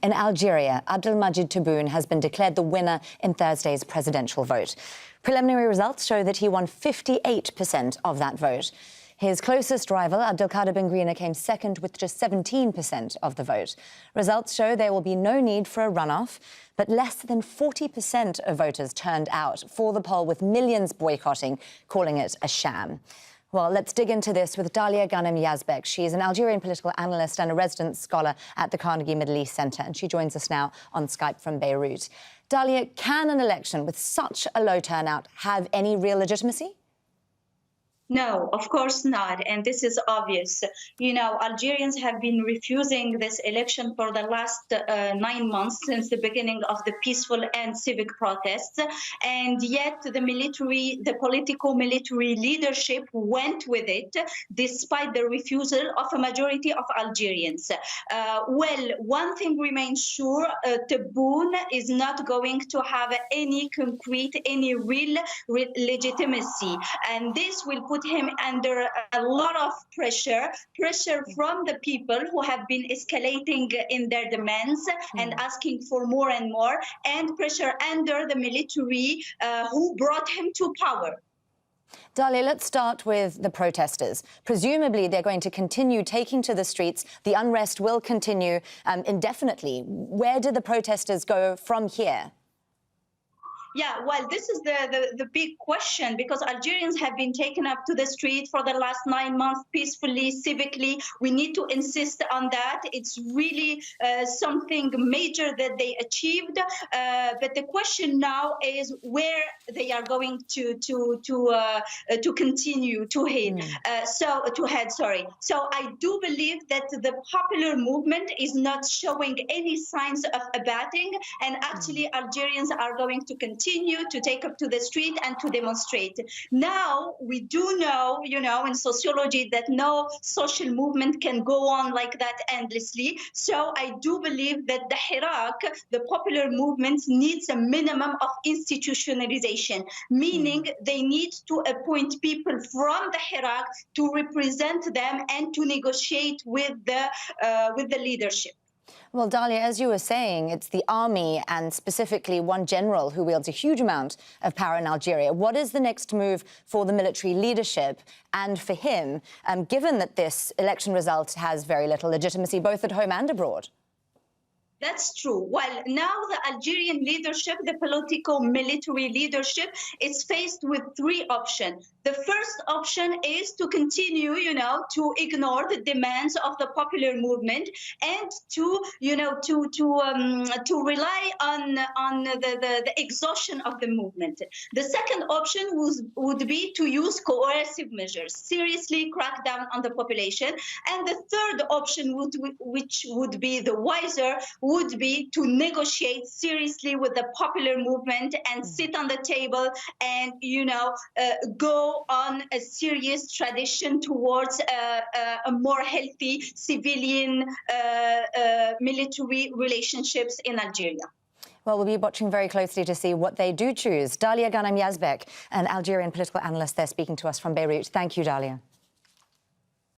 In Algeria, Abdelmadjid Tebboune has been declared the winner in Thursday's presidential vote. Preliminary results show that he won 58% of that vote. His closest rival, Abdelkader Bengrina, came second with just 17% of the vote. Results show there will be no need for a runoff, but less than 40% of voters turned out for the poll, with millions boycotting, calling it a sham. Well, let's dig into this with Dalia Ghanem-Yazbeck. She's an Algerian political analyst and a resident scholar at the Carnegie Middle East Centre, and she joins us now on Skype from Beirut. Dalia, can an election with such a low turnout have any real legitimacy? No, of course not. And this is obvious. You know, Algerians have been refusing this election for the last 9 months, since the beginning of the peaceful and civic protests. And yet the political military leadership went with it, despite the refusal of a majority of Algerians. Well, one thing remains sure, Tebboune is not going to have any concrete, any real legitimacy. And this will put him under a lot of pressure from the people who have been escalating in their demands and asking for more and more, and pressure under the military who brought him to power. Dalia, let's start with the protesters. Presumably, they're going to continue taking to the streets. The unrest will continue indefinitely. Where do the protesters go from here? Yeah, well, this is the big question, because Algerians have been taken up to the street for the last 9 months peacefully, civically. We need to insist on that. It's really something major that they achieved. But the question now is where they are going to continue to head. So I do believe that the popular movement is not showing any signs of abating, and actually Algerians are going to continue to take up to the street and to demonstrate. Now, we do know, in sociology, that no social movement can go on like that endlessly. So I do believe that the Hirak, the popular movement, needs a minimum of institutionalization, meaning they need to appoint people from the Hirak to represent them and to negotiate with the leadership. Well, Dalia, as you were saying, it's the army and specifically one general who wields a huge amount of power in Algeria. What is the next move for the military leadership and for him, given that this election result has very little legitimacy, both at home and abroad? That's true. Well, now the Algerian leadership, the political military leadership, is faced with 3 options. The first option is to continue, to ignore the demands of the popular movement and to rely on the exhaustion of the movement. The second option would be to use coercive measures, seriously crack down on the population. And the third option, which would be the wiser, would be to negotiate seriously with the popular movement and sit on the table and, go on a serious transition towards a more healthy civilian military relationships in Algeria. Well, we'll be watching very closely to see what they do choose. Dalia Ghanem-Yazbeck, an Algerian political analyst there, speaking to us from Beirut. Thank you, Dalia.